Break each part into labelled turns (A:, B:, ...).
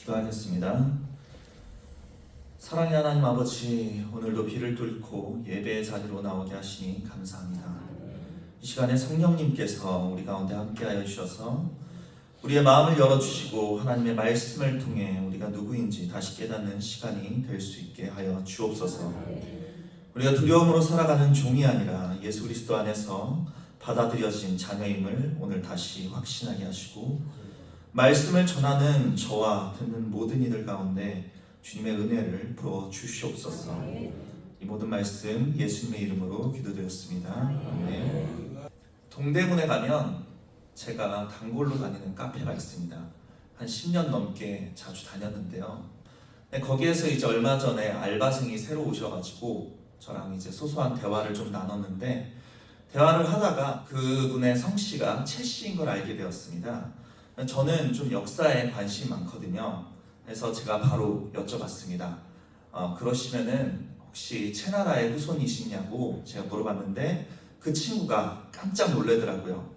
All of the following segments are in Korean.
A: 기도하겠습니다. 사랑의 하나님 아버지, 오늘도 비를 뚫고 예배의 자리로 나오게 하시니 감사합니다. 이 시간에 성령님께서 우리 가운데 함께하여 주셔서 우리의 마음을 열어주시고 하나님의 말씀을 통해 우리가 누구인지 다시 깨닫는 시간이 될 수 있게 하여 주옵소서. 우리가 두려움으로 살아가는 종이 아니라 예수 그리스도 안에서 받아들여진 자녀임을 오늘 다시 확신하게 하시고, 말씀을 전하는 저와 듣는 모든 이들 가운데 주님의 은혜를 부어 주시옵소서. 이 모든 말씀 예수님의 이름으로 기도드렸습니다. 아멘. 동대문에 가면 제가 단골로 다니는 카페가 있습니다. 한 10년 넘게 자주 다녔는데요. 거기에서 이제 얼마 전에 알바생이 새로 오셔가지고 저랑 이제 소소한 대화를 좀 나눴는데, 대화를 하다가 그분의 성씨가 최 씨인 걸 알게 되었습니다. 저는 좀 역사에 관심이 많거든요. 그래서 제가 바로 여쭤봤습니다. 그러시면은 혹시 채나라의 후손이시냐고 제가 물어봤는데, 그 친구가 깜짝 놀라더라고요.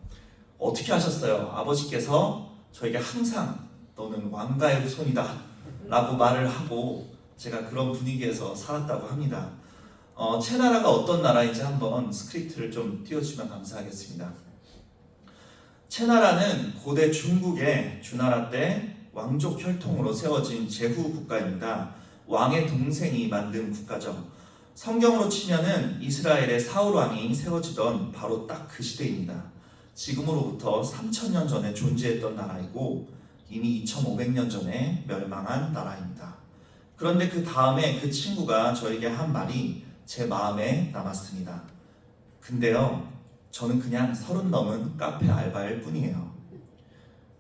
A: 어떻게 하셨어요? 아버지께서 저에게 항상 너는 왕가의 후손이다 라고 말을 하고 제가 그런 분위기에서 살았다고 합니다. 채나라가 어떤 나라인지 한번 스크립트를 좀 띄워주시면 감사하겠습니다. 채나라는 고대 중국의 주나라 때 왕족 혈통으로 세워진 제후 국가입니다. 왕의 동생이 만든 국가죠. 성경으로 치면은 이스라엘의 사울 왕이 세워지던 바로 딱 그 시대입니다. 지금으로부터 3000년 전에 존재했던 나라이고 이미 2500년 전에 멸망한 나라입니다. 그런데 그 다음에 그 친구가 저에게 한 말이 제 마음에 남았습니다. 근데요, 저는 그냥 30 넘은 카페 알바일 뿐이에요.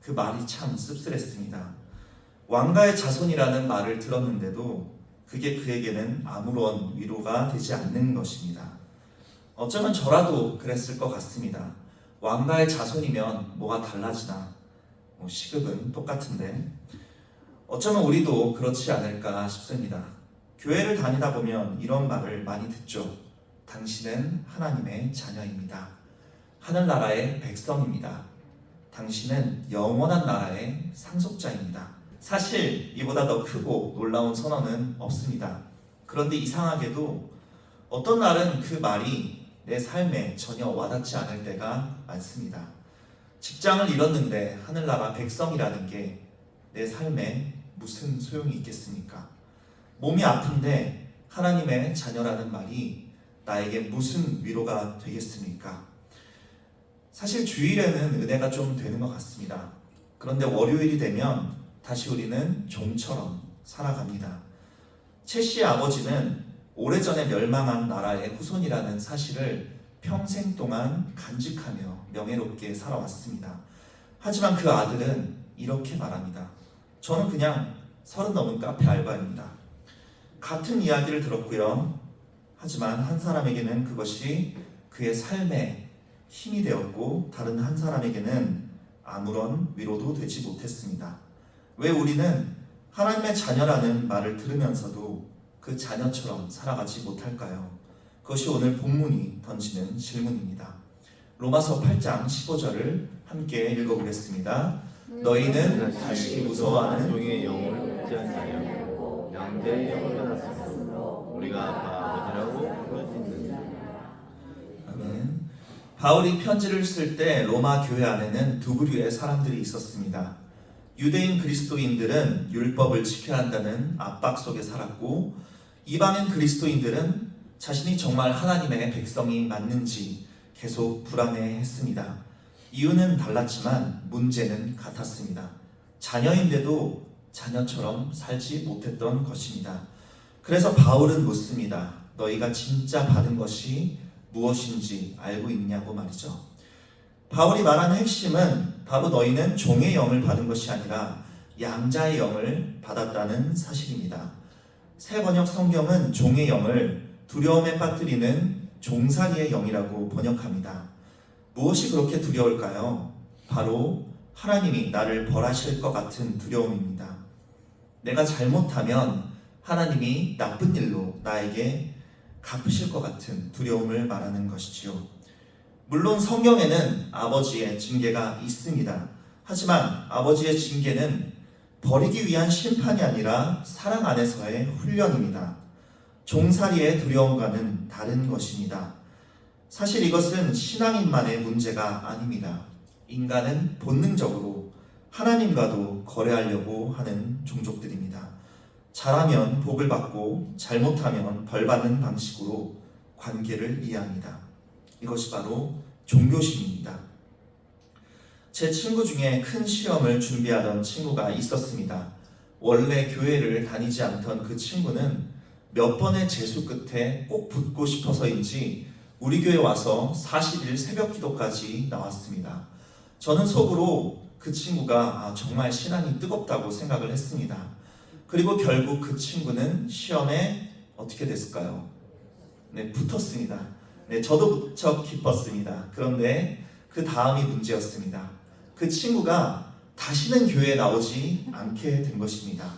A: 그 말이 참 씁쓸했습니다. 왕가의 자손이라는 말을 들었는데도 그게 그에게는 아무런 위로가 되지 않는 것입니다. 어쩌면 저라도 그랬을 것 같습니다. 왕가의 자손이면 뭐가 달라지나? 시급은 똑같은데. 어쩌면 우리도 그렇지 않을까 싶습니다. 교회를 다니다 보면 이런 말을 많이 듣죠. 당신은 하나님의 자녀입니다. 하늘나라의 백성입니다. 당신은 영원한 나라의 상속자입니다. 사실 이보다 더 크고 놀라운 선언은 없습니다. 그런데 이상하게도 어떤 날은 그 말이 내 삶에 전혀 와닿지 않을 때가 많습니다. 직장을 잃었는데 하늘나라 백성이라는 게 내 삶에 무슨 소용이 있겠습니까? 몸이 아픈데 하나님의 자녀라는 말이 나에게 무슨 위로가 되겠습니까? 사실 주일에는 은혜가 좀 되는 것 같습니다. 그런데 월요일이 되면 다시 우리는 종처럼 살아갑니다. 채 씨의 아버지는 오래전에 멸망한 나라의 후손이라는 사실을 평생 동안 간직하며 명예롭게 살아왔습니다. 하지만 그 아들은 이렇게 말합니다. 저는 그냥 30 넘은 카페 알바입니다. 같은 이야기를 들었고요. 하지만 한 사람에게는 그것이 그의 삶의 힘이 되었고 다른 한 사람에게는 아무런 위로도 되지 못했습니다. 왜 우리는 하나님의 자녀라는 말을 들으면서도 그 자녀처럼 살아가지 못할까요? 그것이 오늘 본문이 던지는 질문입니다. 로마서 8장 15절을 함께 읽어보겠습니다. 너희는 다시 무서워하는
B: 종의 영을 얻지 아니하여 양자의 영을 받았으므로 우리가 아빠 아버지라고 부르짖느니라.
A: 아멘. 바울이 편지를 쓸 때 로마 교회 안에는 두 부류의 사람들이 있었습니다. 유대인 그리스도인들은 율법을 지켜야 한다는 압박 속에 살았고, 이방인 그리스도인들은 자신이 정말 하나님의 백성이 맞는지 계속 불안해했습니다. 이유는 달랐지만 문제는 같았습니다. 자녀인데도 자녀처럼 살지 못했던 것입니다. 그래서 바울은 묻습니다. 너희가 진짜 받은 것이 무엇인지 알고 있냐고 말이죠. 바울이 말하는 핵심은 바로 너희는 종의 영을 받은 것이 아니라 양자의 영을 받았다는 사실입니다. 새 번역 성경은 종의 영을 두려움에 빠뜨리는 종살이의 영이라고 번역합니다. 무엇이 그렇게 두려울까요? 바로 하나님이 나를 벌하실 것 같은 두려움입니다. 내가 잘못하면 하나님이 나쁜 일로 나에게 갚으실 것 같은 두려움을 말하는 것이지요. 물론 성경에는 아버지의 징계가 있습니다. 하지만 아버지의 징계는 버리기 위한 심판이 아니라 사랑 안에서의 훈련입니다. 종살이의 두려움과는 다른 것입니다. 사실 이것은 신앙인만의 문제가 아닙니다. 인간은 본능적으로 하나님과도 거래하려고 하는 종족들입니다. 잘하면 복을 받고 잘못하면 벌 받는 방식으로 관계를 이해합니다. 이것이 바로 종교심입니다. 제 친구 중에 큰 시험을 준비하던 친구가 있었습니다. 원래 교회를 다니지 않던 그 친구는 몇 번의 재수 끝에 꼭 붙고 싶어서인지 우리 교회 와서 40일 새벽 기도까지 나왔습니다. 저는 속으로 그 친구가 정말 신앙이 뜨겁다고 생각을 했습니다. 그리고 결국 그 친구는 시험에 어떻게 됐을까요? 네, 붙었습니다. 네, 저도 무척 기뻤습니다. 그런데 그 다음이 문제였습니다. 그 친구가 다시는 교회에 나오지 않게 된 것입니다.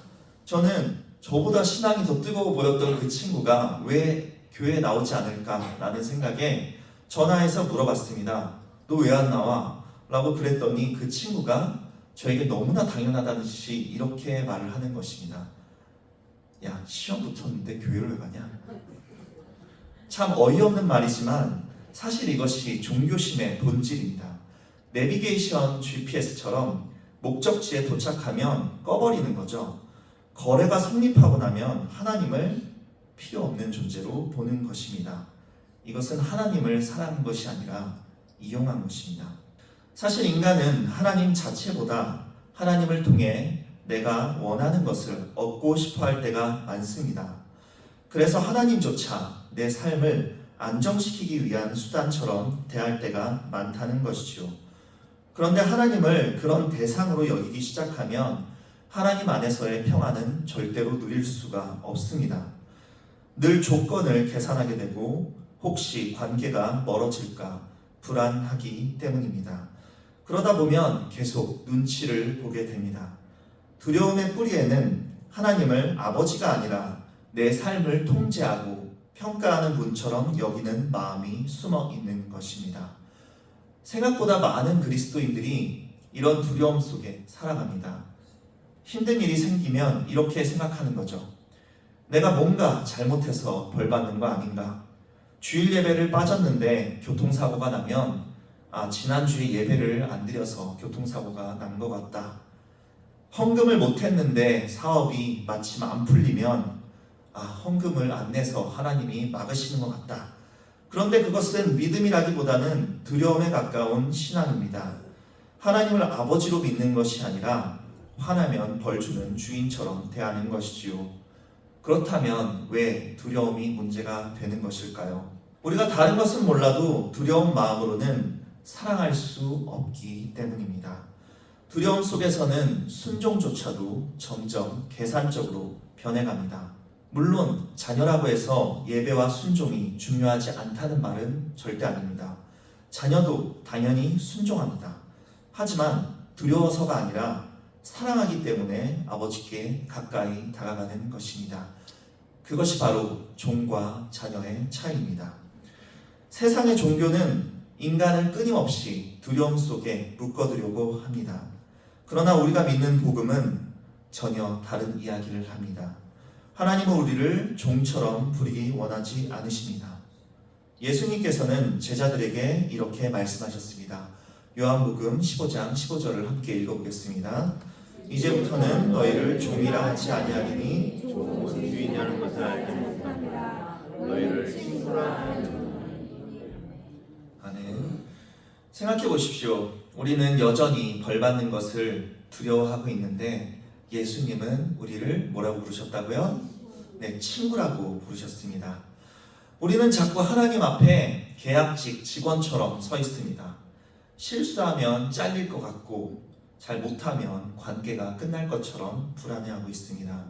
A: 저는 저보다 신앙이 더 뜨거워 보였던 그 친구가 왜 교회에 나오지 않을까라는 생각에 전화해서 물어봤습니다. 너 왜 안 나와? 라고 그랬더니 그 친구가 저에게 너무나 당연하다는 듯이 이렇게 말을 하는 것입니다. 야, 시험 붙었는데 교회를 왜 가냐? 참 어이없는 말이지만 사실 이것이 종교심의 본질입니다. 내비게이션 GPS처럼 목적지에 도착하면 꺼버리는 거죠. 거래가 성립하고 나면 하나님을 필요 없는 존재로 보는 것입니다. 이것은 하나님을 사랑한 것이 아니라 이용한 것입니다. 사실 인간은 하나님 자체보다 하나님을 통해 내가 원하는 것을 얻고 싶어 할 때가 많습니다. 그래서 하나님조차 내 삶을 안정시키기 위한 수단처럼 대할 때가 많다는 것이죠. 그런데 하나님을 그런 대상으로 여기기 시작하면 하나님 안에서의 평안은 절대로 누릴 수가 없습니다. 늘 조건을 계산하게 되고 혹시 관계가 멀어질까 불안하기 때문입니다. 그러다 보면 계속 눈치를 보게 됩니다. 두려움의 뿌리에는 하나님을 아버지가 아니라 내 삶을 통제하고 평가하는 분처럼 여기는 마음이 숨어 있는 것입니다. 생각보다 많은 그리스도인들이 이런 두려움 속에 살아갑니다. 힘든 일이 생기면 이렇게 생각하는 거죠. 내가 뭔가 잘못해서 벌 받는 거 아닌가? 주일 예배를 빠졌는데 교통사고가 나면 지난주에 예배를 안 드려서 교통사고가 난 것 같다. 헌금을 못했는데 사업이 마침 안 풀리면 헌금을 안 내서 하나님이 막으시는 것 같다. 그런데 그것은 믿음이라기보다는 두려움에 가까운 신앙입니다. 하나님을 아버지로 믿는 것이 아니라 화나면 벌 주는 주인처럼 대하는 것이지요. 그렇다면 왜 두려움이 문제가 되는 것일까요? 우리가 다른 것은 몰라도 두려운 마음으로는 사랑할 수 없기 때문입니다. 두려움 속에서는 순종조차도 점점 계산적으로 변해갑니다. 물론 자녀라고 해서 예배와 순종이 중요하지 않다는 말은 절대 아닙니다. 자녀도 당연히 순종합니다. 하지만 두려워서가 아니라 사랑하기 때문에 아버지께 가까이 다가가는 것입니다. 그것이 바로 종과 자녀의 차이입니다. 세상의 종교는 인간을 끊임없이 두려움 속에 묶어두려고 합니다. 그러나 우리가 믿는 복음은 전혀 다른 이야기를 합니다. 하나님은 우리를 종처럼 부리기 원하지 않으십니다. 예수님께서는 제자들에게 이렇게 말씀하셨습니다. 요한복음 15장 15절을 함께 읽어보겠습니다. 이제부터는 너희를 종이라 하지 아니하리니
B: 종은 주인이라는 것을 알지 못합니다. 너희를 친구라 하리니.
A: 아멘. 생각해 보십시오. 우리는 여전히 벌 받는 것을 두려워하고 있는데 예수님은 우리를 뭐라고 부르셨다고요? 네, 친구라고 부르셨습니다. 우리는 자꾸 하나님 앞에 계약직 직원처럼 서 있습니다. 실수하면 잘릴 것 같고 잘 못하면 관계가 끝날 것처럼 불안해하고 있습니다.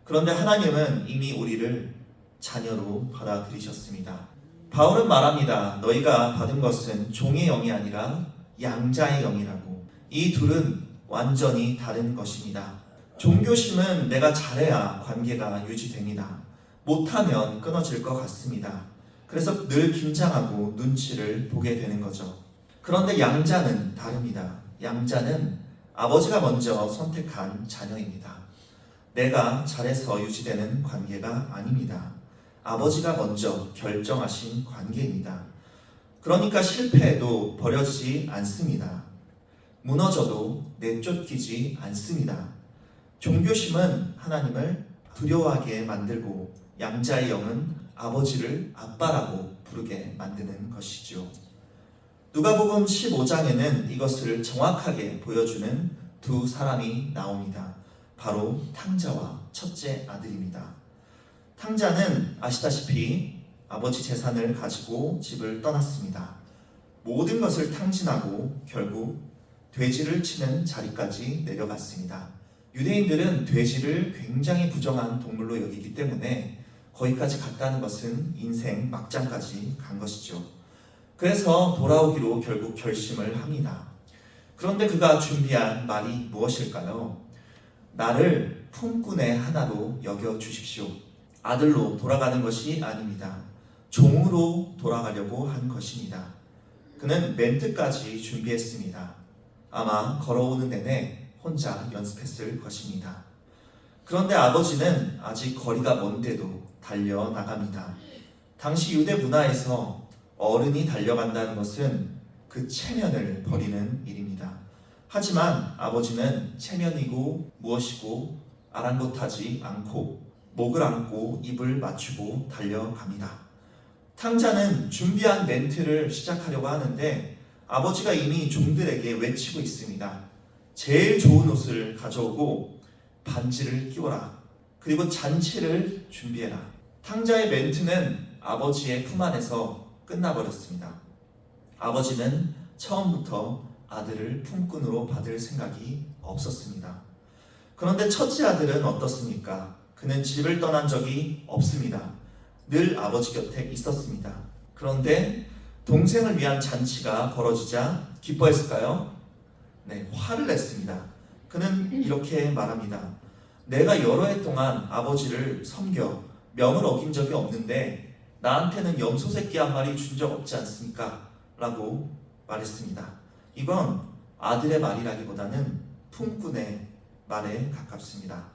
A: 그런데 하나님은 이미 우리를 자녀로 받아들이셨습니다. 바울은 말합니다. 너희가 받은 것은 종의 영이 아니라 양자의 영이라고. 이 둘은 완전히 다른 것입니다. 종교심은 내가 잘해야 관계가 유지됩니다. 못하면 끊어질 것 같습니다. 그래서 늘 긴장하고 눈치를 보게 되는 거죠. 그런데 양자는 다릅니다. 양자는 아버지가 먼저 선택한 자녀입니다. 내가 잘해서 유지되는 관계가 아닙니다. 아버지가 먼저 결정하신 관계입니다. 그러니까 실패해도 버려지지 않습니다. 무너져도 내쫓기지 않습니다. 종교심은 하나님을 두려워하게 만들고 양자의 영은 아버지를 아빠라고 부르게 만드는 것이죠. 누가복음 15장에는 이것을 정확하게 보여주는 두 사람이 나옵니다. 바로 탕자와 첫째 아들입니다. 탕자는 아시다시피 아버지 재산을 가지고 집을 떠났습니다. 모든 것을 탕진하고 결국 돼지를 치는 자리까지 내려갔습니다. 유대인들은 돼지를 굉장히 부정한 동물로 여기기 때문에 거기까지 갔다는 것은 인생 막장까지 간 것이죠. 그래서 돌아오기로 결국 결심을 합니다. 그런데 그가 준비한 말이 무엇일까요? 나를 품꾼의 하나로 여겨주십시오. 아들로 돌아가는 것이 아닙니다. 종으로 돌아가려고 한 것입니다. 그는 멘트까지 준비했습니다. 아마 걸어오는 내내 혼자 연습했을 것입니다. 그런데 아버지는 아직 거리가 먼데도 달려나갑니다. 당시 유대 문화에서 어른이 달려간다는 것은 그 체면을 버리는 일입니다. 하지만 아버지는 체면이고 무엇이고 아랑곳하지 않고 목을 안고 입을 맞추고 달려갑니다. 탕자는 준비한 멘트를 시작하려고 하는데 아버지가 이미 종들에게 외치고 있습니다. 제일 좋은 옷을 가져오고 반지를 끼워라. 그리고 잔치를 준비해라. 탕자의 멘트는 아버지의 품 안에서 끝나버렸습니다. 아버지는 처음부터 아들을 품꾼으로 받을 생각이 없었습니다. 그런데 첫째 아들은 어떻습니까? 그는 집을 떠난 적이 없습니다. 늘 아버지 곁에 있었습니다. 그런데 동생을 위한 잔치가 벌어지자 기뻐했을까요? 네, 화를 냈습니다. 그는 이렇게 말합니다. 내가 여러 해 동안 아버지를 섬겨 명을 어긴 적이 없는데 나한테는 염소 새끼 한 마리 준 적 없지 않습니까? 라고 말했습니다. 이건 아들의 말이라기보다는 품꾼의 말에 가깝습니다.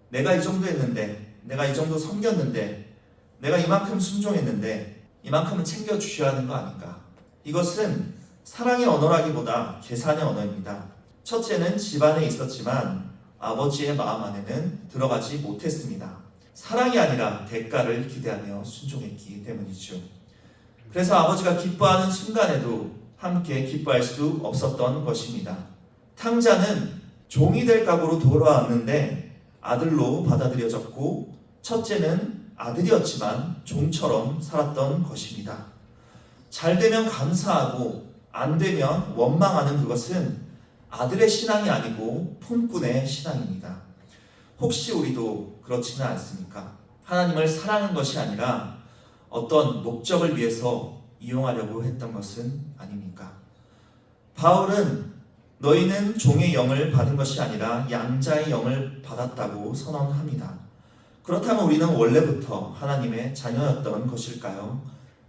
A: 내가 이 정도 했는데, 내가 이 정도 섬겼는데, 내가 이만큼 순종했는데 이만큼은 챙겨주셔야 하는 거 아닌가? 이것은 사랑의 언어라기보다 계산의 언어입니다. 첫째는 집안에 있었지만 아버지의 마음 안에는 들어가지 못했습니다. 사랑이 아니라 대가를 기대하며 순종했기 때문이죠. 그래서 아버지가 기뻐하는 순간에도 함께 기뻐할 수 없었던 것입니다. 탕자는 종이 될 각오로 돌아왔는데 아들로 받아들여졌고 첫째는 아들이었지만 종처럼 살았던 것입니다. 잘 되면 감사하고 안 되면 원망하는 그것은 아들의 신앙이 아니고 품꾼의 신앙입니다. 혹시 우리도 그렇지는 않습니까? 하나님을 사랑한 것이 아니라 어떤 목적을 위해서 이용하려고 했던 것은 아닙니까? 바울은 너희는 종의 영을 받은 것이 아니라 양자의 영을 받았다고 선언합니다. 그렇다면 우리는 원래부터 하나님의 자녀였던 것일까요?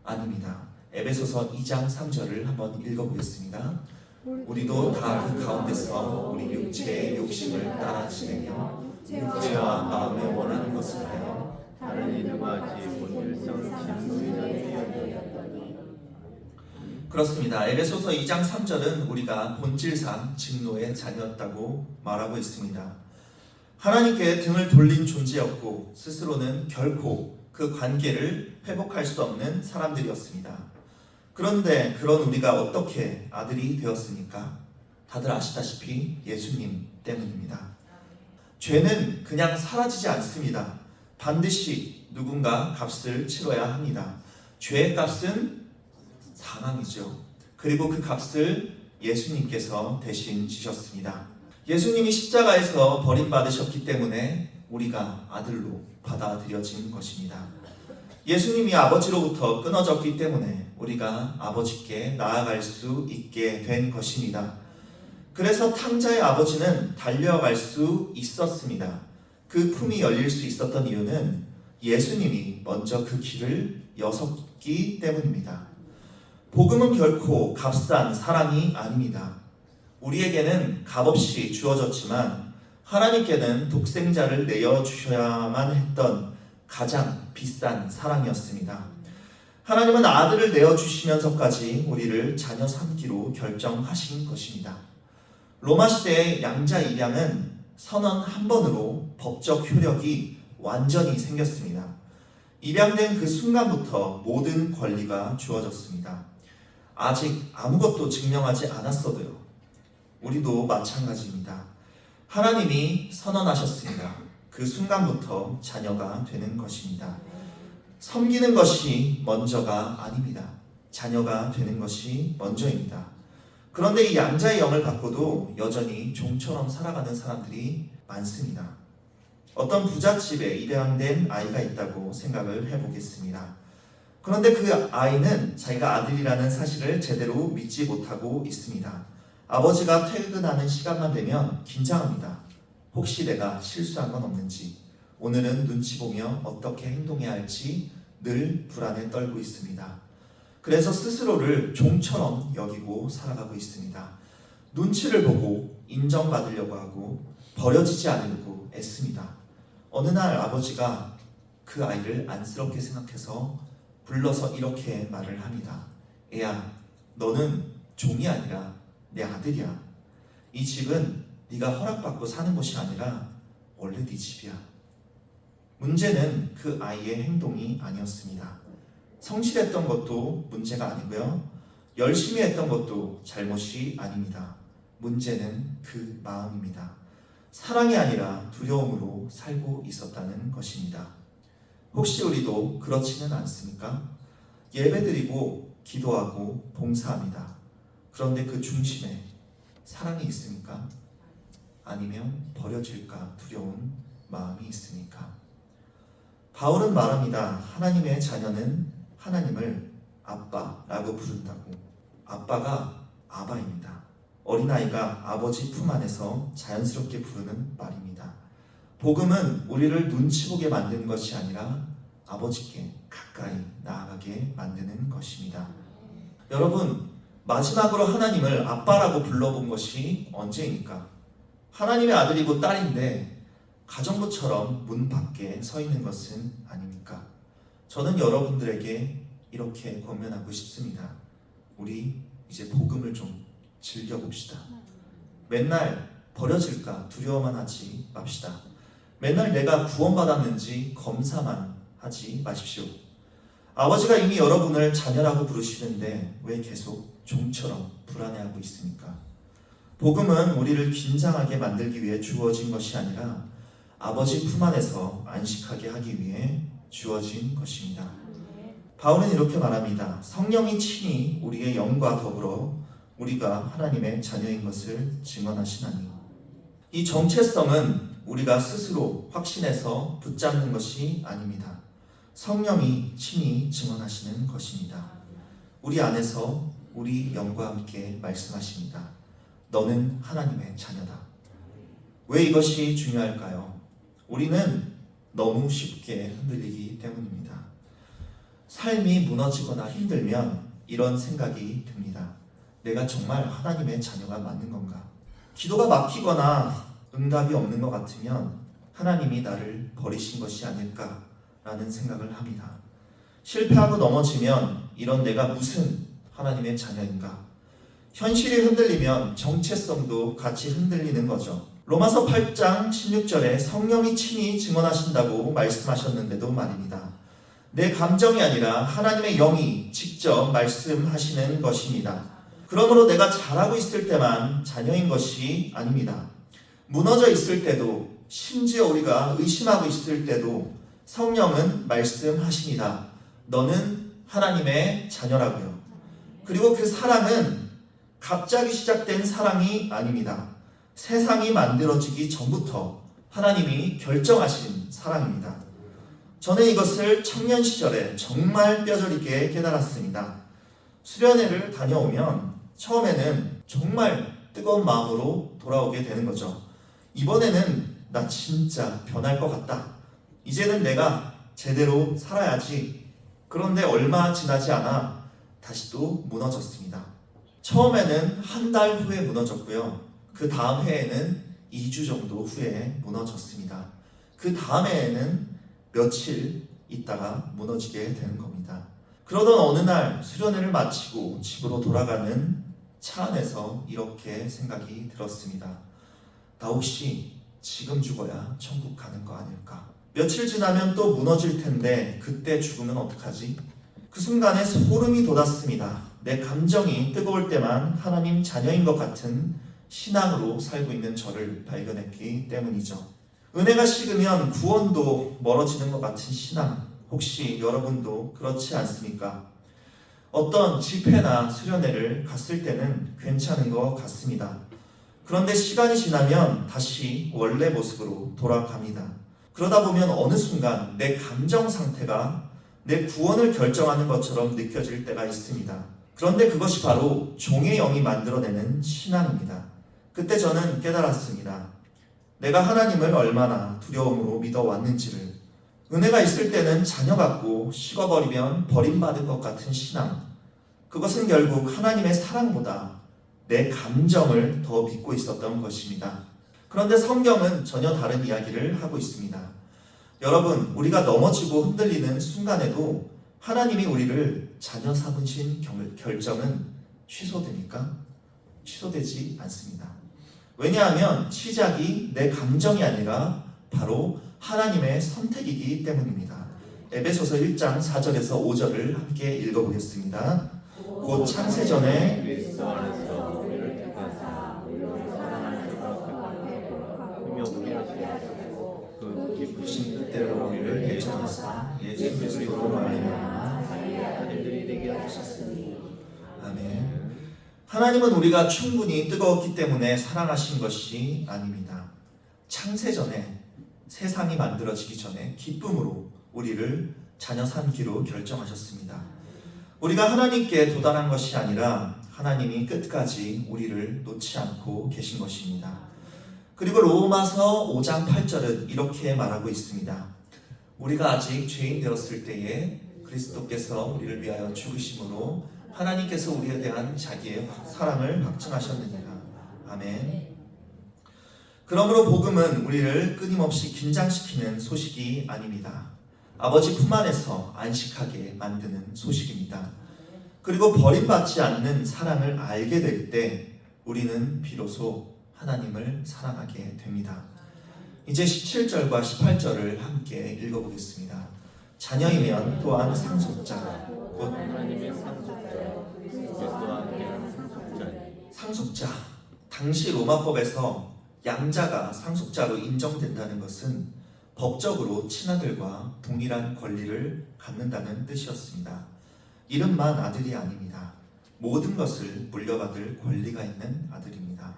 A: 아닙니다. 에베소서 2장 3절을 한번 읽어보겠습니다. 우리도 다 그 가운데서 우리 육체의 욕심을 따라 지내며 육체와 마음에 원하는 것을 하여
B: 다른 이들과 같이 본질상 진노의 자녀였더니.
A: 그렇습니다. 에베소서 2장 3절은 우리가 본질상 진노의 자녀였다고 말하고 있습니다. 하나님께 등을 돌린 존재였고 스스로는 결코 그 관계를 회복할 수 없는 사람들이었습니다. 그런데 그런 우리가 어떻게 아들이 되었습니까? 다들 아시다시피 예수님 때문입니다. 죄는 그냥 사라지지 않습니다. 반드시 누군가 값을 치러야 합니다. 죄의 값은 사망이죠. 그리고 그 값을 예수님께서 대신 지셨습니다. 예수님이 십자가에서 버림받으셨기 때문에 우리가 아들로 받아들여진 것입니다. 예수님이 아버지로부터 끊어졌기 때문에 우리가 아버지께 나아갈 수 있게 된 것입니다. 그래서 탕자의 아버지는 달려갈 수 있었습니다. 그 품이 열릴 수 있었던 이유는 예수님이 먼저 그 길을 여섰기 때문입니다. 복음은 결코 값싼 사랑이 아닙니다. 우리에게는 값없이 주어졌지만 하나님께는 독생자를 내어주셔야만 했던 가장 비싼 사랑이었습니다. 하나님은 아들을 내어주시면서까지 우리를 자녀 삼기로 결정하신 것입니다. 로마 시대의 양자 입양은 선언 한 번으로 법적 효력이 완전히 생겼습니다. 입양된 그 순간부터 모든 권리가 주어졌습니다. 아직 아무것도 증명하지 않았어도요. 우리도 마찬가지입니다. 하나님이 선언하셨습니다. 그 순간부터 자녀가 되는 것입니다. 섬기는 것이 먼저가 아닙니다. 자녀가 되는 것이 먼저입니다. 그런데 이 양자의 영을 받고도 여전히 종처럼 살아가는 사람들이 많습니다. 어떤 부잣집에 입양된 아이가 있다고 생각을 해보겠습니다. 그런데 그 아이는 자기가 아들이라는 사실을 제대로 믿지 못하고 있습니다. 아버지가 퇴근하는 시간만 되면 긴장합니다. 혹시 내가 실수한 건 없는지, 오늘은 눈치 보며 어떻게 행동해야 할지 늘 불안에 떨고 있습니다. 그래서 스스로를 종처럼 여기고 살아가고 있습니다. 눈치를 보고 인정받으려고 하고 버려지지 않으려고 애씁니다. 어느 날 아버지가 그 아이를 안쓰럽게 생각해서 불러서 이렇게 말을 합니다. 애야, 너는 종이 아니라 내 아들이야. 이 집은 네가 허락받고 사는 곳이 아니라 원래 네 집이야. 문제는 그 아이의 행동이 아니었습니다. 성실했던 것도 문제가 아니고요. 열심히 했던 것도 잘못이 아닙니다. 문제는 그 마음입니다. 사랑이 아니라 두려움으로 살고 있었다는 것입니다. 혹시 우리도 그렇지는 않습니까? 예배드리고 기도하고 봉사합니다. 그런데 그 중심에 사랑이 있습니까? 아니면 버려질까 두려운 마음이 있습니까? 바울은 말합니다. 하나님의 자녀는 하나님을 아빠라고 부른다고. 아빠가 아바입니다. 어린아이가 아버지 품 안에서 자연스럽게 부르는 말입니다. 복음은 우리를 눈치 보게 만드는 것이 아니라 아버지께 가까이 나아가게 만드는 것입니다. 여러분, 마지막으로 하나님을 아빠라고 불러본 것이 언제입니까? 하나님의 아들이고 딸인데 가정부처럼 문 밖에 서 있는 것은 아닙니까? 저는 여러분들에게 이렇게 권면하고 싶습니다. 우리 이제 복음을 좀 즐겨봅시다. 맨날 버려질까 두려워만 하지 맙시다. 맨날 내가 구원받았는지 검사만 하지 마십시오. 아버지가 이미 여러분을 자녀라고 부르시는데 왜 계속 종처럼 불안해하고 있습니까? 복음은 우리를 긴장하게 만들기 위해 주어진 것이 아니라 아버지 품 안에서 안식하게 하기 위해 주어진 것입니다. 바울은 이렇게 말합니다. 성령이 친히 우리의 영과 더불어 우리가 하나님의 자녀인 것을 증언하시나니. 이 정체성은 우리가 스스로 확신해서 붙잡는 것이 아닙니다. 성령이 친히 증언하시는 것입니다. 우리 안에서 우리 영과 함께 말씀하십니다. 너는 하나님의 자녀다. 왜 이것이 중요할까요? 우리는 너무 쉽게 흔들리기 때문입니다. 삶이 무너지거나 힘들면 이런 생각이 듭니다. 내가 정말 하나님의 자녀가 맞는 건가? 기도가 막히거나 응답이 없는 것 같으면 하나님이 나를 버리신 것이 아닐까라는 생각을 합니다. 실패하고 넘어지면 이런 내가 무슨 하나님의 자녀인가? 현실이 흔들리면 정체성도 같이 흔들리는 거죠. 로마서 8장 16절에 성령이 친히 증언하신다고 말씀하셨는데도 말입니다. 내 감정이 아니라 하나님의 영이 직접 말씀하시는 것입니다. 그러므로 내가 잘하고 있을 때만 자녀인 것이 아닙니다. 무너져 있을 때도, 심지어 우리가 의심하고 있을 때도 성령은 말씀하십니다. 너는 하나님의 자녀라고요. 그리고 그 사랑은 갑자기 시작된 사랑이 아닙니다. 세상이 만들어지기 전부터 하나님이 결정하신 사랑입니다. 저는 이것을 청년 시절에 정말 뼈저리게 깨달았습니다. 수련회를 다녀오면 처음에는 정말 뜨거운 마음으로 돌아오게 되는 거죠. 이번에는 나 진짜 변할 것 같다. 이제는 내가 제대로 살아야지. 그런데 얼마 지나지 않아 다시 또 무너졌습니다. 처음에는 한 달 후에 무너졌고요. 그 다음 해에는 2주 정도 후에 무너졌습니다. 그 다음 해에는 며칠 있다가 무너지게 되는 겁니다. 그러던 어느 날 수련회를 마치고 집으로 돌아가는 차 안에서 이렇게 생각이 들었습니다. 나 혹시 지금 죽어야 천국 가는 거 아닐까? 며칠 지나면 또 무너질 텐데 그때 죽으면 어떡하지? 그 순간에 소름이 돋았습니다. 내 감정이 뜨거울 때만 하나님 자녀인 것 같은 신앙으로 살고 있는 저를 발견했기 때문이죠. 은혜가 식으면 구원도 멀어지는 것 같은 신앙, 혹시 여러분도 그렇지 않습니까? 어떤 집회나 수련회를 갔을 때는 괜찮은 것 같습니다. 그런데 시간이 지나면 다시 원래 모습으로 돌아갑니다. 그러다 보면 어느 순간 내 감정 상태가 내 구원을 결정하는 것처럼 느껴질 때가 있습니다. 그런데 그것이 바로 종의 영이 만들어내는 신앙입니다. 그때 저는 깨달았습니다. 내가 하나님을 얼마나 두려움으로 믿어왔는지를. 은혜가 있을 때는 자녀 같고 식어버리면 버림받은 것 같은 신앙. 그것은 결국 하나님의 사랑보다 내 감정을 더 믿고 있었던 것입니다. 그런데 성경은 전혀 다른 이야기를 하고 있습니다. 여러분, 우리가 넘어지고 흔들리는 순간에도 하나님이 우리를 자녀 삼으신 결정은 취소됩니까? 취소되지 않습니다. 왜냐하면 시작이 내 감정이 아니라 바로 하나님의 선택이기 때문입니다. 에베소서 1장 4절에서 5절을 함께 읽어보겠습니다. 곧 창세전에
B: 그리스도 안에서 우리를 택하사 우리로 사랑 안에서 객관하게 흠이 없게 하시고 그 기쁘신 뜻대로 우리를 예정하사 예수 그리스도로 말미암아 자기의 아들들이 되게 하셨으니.
A: 아멘. 하나님은 우리가 충분히 뜨거웠기 때문에 사랑하신 것이 아닙니다. 창세전에, 세상이 만들어지기 전에 기쁨으로 우리를 자녀 삼기로 결정하셨습니다. 우리가 하나님께 도달한 것이 아니라 하나님이 끝까지 우리를 놓지 않고 계신 것입니다. 그리고 로마서 5장 8절은 이렇게 말하고 있습니다. 우리가 아직 죄인 되었을 때에 그리스도께서 우리를 위하여 죽으심으로 하나님께서 우리에 대한 자기의 사랑을 확증하셨느니라. 아멘. 그러므로 복음은 우리를 끊임없이 긴장시키는 소식이 아닙니다. 아버지 품 안에서 안식하게 만드는 소식입니다. 그리고 버림받지 않는 사랑을 알게 될 때 우리는 비로소 하나님을 사랑하게 됩니다. 이제 17절과 18절을 함께 읽어보겠습니다. 자녀이면 또한 상속자, 곧
B: 하나님의 상속자 그리스도와 함께한 상속자.
A: 상속자. 당시 로마법에서 양자가 상속자로 인정된다는 것은 법적으로 친아들과 동일한 권리를 갖는다는 뜻이었습니다. 이름만 아들이 아닙니다. 모든 것을 물려받을 권리가 있는 아들입니다.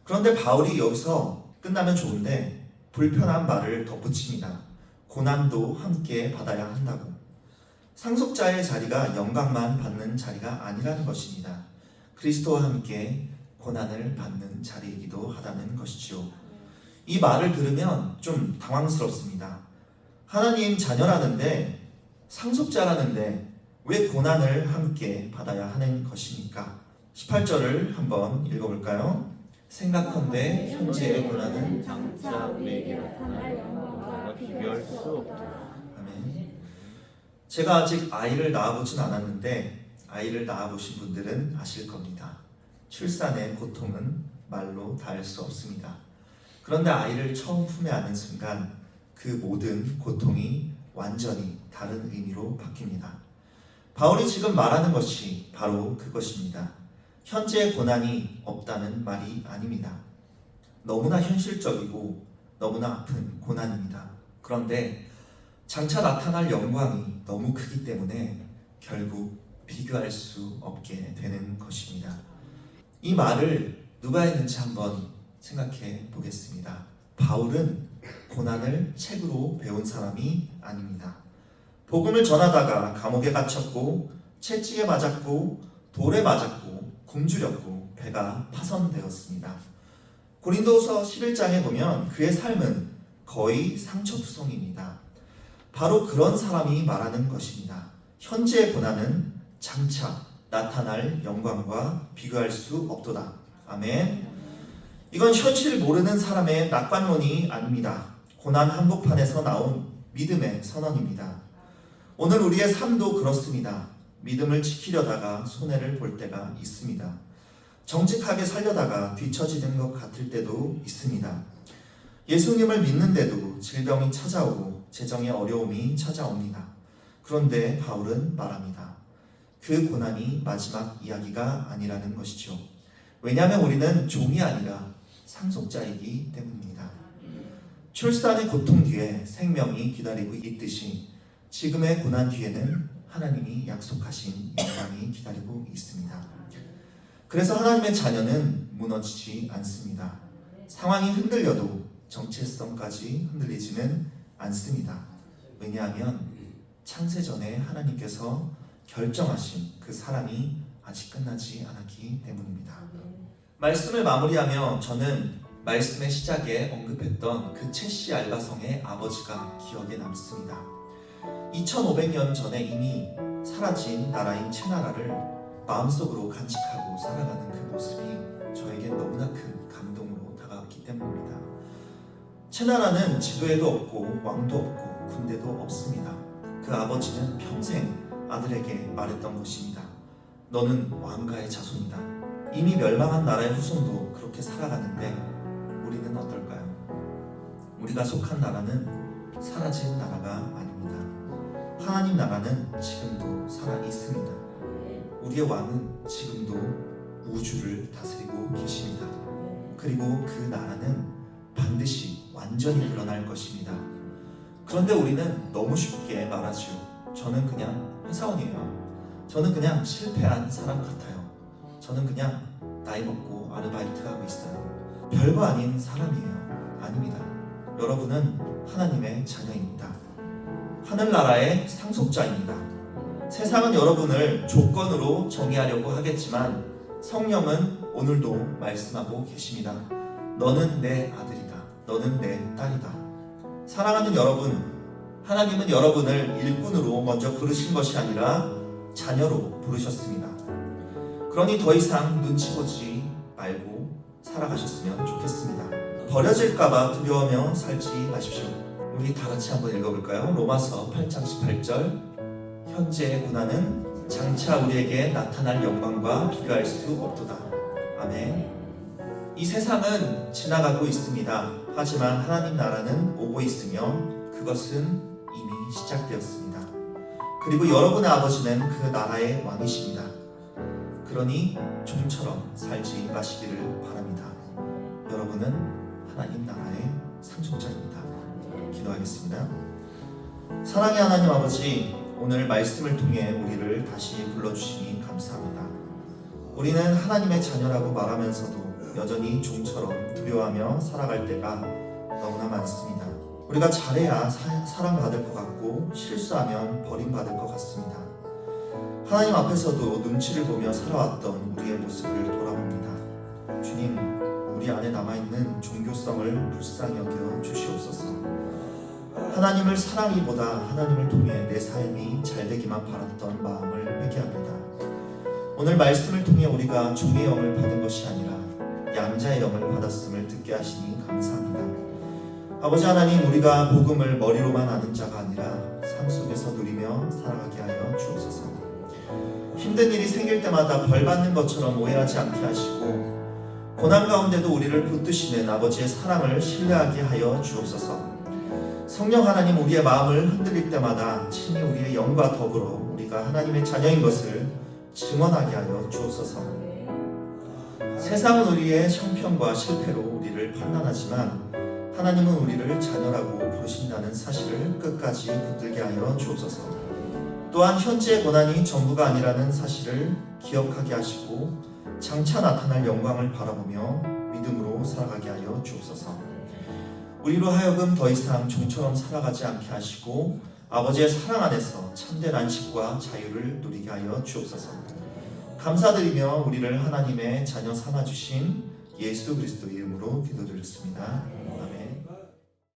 A: 그런데 바울이 여기서 끝나면 좋은데 불편한 말을 덧붙입니다. 고난도 함께 받아야 한다고. 상속자의 자리가 영광만 받는 자리가 아니라는 것입니다. 그리스도와 함께 고난을 받는 자리이기도 하다는 것이죠. 이 말을 들으면 좀 당황스럽습니다. 하나님 자녀라는데, 상속자라는데 왜 고난을 함께 받아야 하는 것입니까? 18절을 한번 읽어볼까요? 생각컨대 현재의 고난은
B: 장차 우리에게 나타날 영광과 비교할 수 없다.
A: 아멘. 제가 아직 아이를 낳아보진 않았는데 아이를 낳아보신 분들은 아실 겁니다. 출산의 고통은 말로 다할 수 없습니다. 그런데 아이를 처음 품에 안는 순간 그 모든 고통이 완전히 다른 의미로 바뀝니다. 바울이 지금 말하는 것이 바로 그것입니다. 현재의 고난이 없다는 말이 아닙니다. 너무나 현실적이고 너무나 아픈 고난입니다. 그런데 장차 나타날 영광이 너무 크기 때문에 결국 비교할 수 없게 되는 것입니다. 이 말을 누가 했는지 한번 생각해 보겠습니다. 바울은 고난을 책으로 배운 사람이 아닙니다. 복음을 전하다가 감옥에 갇혔고 채찍에 맞았고 돌에 맞았고 굶주렸고 배가 파손되었습니다. 고린도후서 11장에 보면 그의 삶은 거의 상처투성입니다. 바로 그런 사람이 말하는 것입니다. 현재의 고난은 장차 나타날 영광과 비교할 수 없도다. 아멘. 이건 현실 모르는 사람의 낙관론이 아닙니다. 고난 한복판에서 나온 믿음의 선언입니다. 오늘 우리의 삶도 그렇습니다. 믿음을 지키려다가 손해를 볼 때가 있습니다. 정직하게 살려다가 뒤처지는 것 같을 때도 있습니다. 예수님을 믿는데도 질병이 찾아오고 재정의 어려움이 찾아옵니다. 그런데 바울은 말합니다. 그 고난이 마지막 이야기가 아니라는 것이죠. 왜냐하면 우리는 종이 아니라 상속자이기 때문입니다. 출산의 고통 뒤에 생명이 기다리고 있듯이 지금의 고난 뒤에는 하나님이 약속하신 영광이 기다리고 있습니다. 그래서 하나님의 자녀는 무너지지 않습니다. 상황이 흔들려도 정체성까지 흔들리지는 않습니다. 왜냐하면 창세전에 하나님께서 결정하신 그 사랑이 아직 끝나지 않았기 때문입니다. 말씀을 마무리하며 저는 말씀의 시작에 언급했던 그 채씨 알바성의 아버지가 기억에 남습니다. 2500년 전에 이미 사라진 나라인 채나라를 마음속으로 간직하고 살아가는 그 모습이 저에겐 너무나 큰 감동으로 다가왔기 때문입니다. 채나라는 지도에도 없고 왕도 없고 군대도 없습니다. 그 아버지는 평생 아들에게 말했던 것입니다. 너는 왕가의 자손이다. 이미 멸망한 나라의 후손도 그렇게 살아가는데 우리는 어떨까요? 우리가 속한 나라는 사라진 나라가 아닙니다. 하나님 나라는 지금도 살아 있습니다. 우리의 왕은 지금도 우주를 다스리고 계십니다. 그리고 그 나라는 반드시 완전히 일어날 것입니다. 그런데 우리는 너무 쉽게 말하죠. 저는 그냥 회사원이에요. 저는 그냥 실패한 사람 같아요. 저는 그냥 나이 먹고 아르바이트 하고 있어요. 별거 아닌 사람이에요. 아닙니다. 여러분은 하나님의 자녀입니다. 하늘나라의 상속자입니다. 세상은 여러분을 조건으로 정의하려고 하겠지만 성령은 오늘도 말씀하고 계십니다. 너는 내 아들이다. 너는 내 딸이다. 사랑하는 여러분, 하나님은 여러분을 일꾼으로 먼저 부르신 것이 아니라 자녀로 부르셨습니다. 그러니 더 이상 눈치 보지 말고 살아가셨으면 좋겠습니다. 버려질까봐 두려워하며 살지 마십시오. 우리 다 같이 한번 읽어볼까요? 로마서 8장 18절. 현재의 고난은 장차 우리에게 나타날 영광과 비교할 수 없도다. 아멘. 이 세상은 지나가고 있습니다. 하지만 하나님 나라는 오고 있으며 그것은 이미 시작되었습니다. 그리고 여러분의 아버지는 그 나라의 왕이십니다. 그러니 좀처럼 살지 마시기를 바랍니다. 여러분은 하나님 나라의 상속자입니다. 기도하겠습니다. 사랑의 하나님 아버지, 오늘 말씀을 통해 우리를 다시 불러주시니 감사합니다. 우리는 하나님의 자녀라고 말하면서도 여전히 종처럼 두려워하며 살아갈 때가 너무나 많습니다. 우리가 잘해야 사랑받을 것 같고 실수하면 버림받을 것 같습니다. 하나님 앞에서도 눈치를 보며 살아왔던 우리의 모습을 돌아봅니다. 주님, 우리 안에 남아있는 종교성을 불쌍히 여겨 주시옵소서. 하나님을 사랑이보다 하나님을 통해 내 삶이 잘되기만 바랐던 마음을 회개합니다. 오늘 말씀을 통해 우리가 종의 영을 받은 것이 아니라 양자의 영을 받았음을 듣게 하시니 감사합니다. 아버지 하나님, 우리가 복음을 머리로만 아는 자가 아니라 삶 속에서 누리며 살아가게 하여 주옵소서. 힘든 일이 생길 때마다 벌 받는 것처럼 오해하지 않게 하시고 고난 가운데도 우리를 붙드시는 아버지의 사랑을 신뢰하게 하여 주옵소서. 성령 하나님, 우리의 마음을 흔들릴 때마다 친히 우리의 영과 더불어 우리가 하나님의 자녀인 것을 증언하게 하여 주옵소서. 세상은 우리의 형편과 실패로 우리를 판단하지만 하나님은 우리를 자녀라고 부르신다는 사실을 끝까지 붙들게 하여 주옵소서. 또한 현재의 고난이 전부가 아니라는 사실을 기억하게 하시고 장차 나타날 영광을 바라보며 믿음으로 살아가게 하여 주옵소서. 우리로 하여금 더 이상 종처럼 살아가지 않게 하시고 아버지의 사랑 안에서 참된 안식과 자유를 누리게 하여 주옵소서. 감사드리며 우리를 하나님의 자녀 삼아주신 예수 그리스도 이름으로 기도드렸습니다.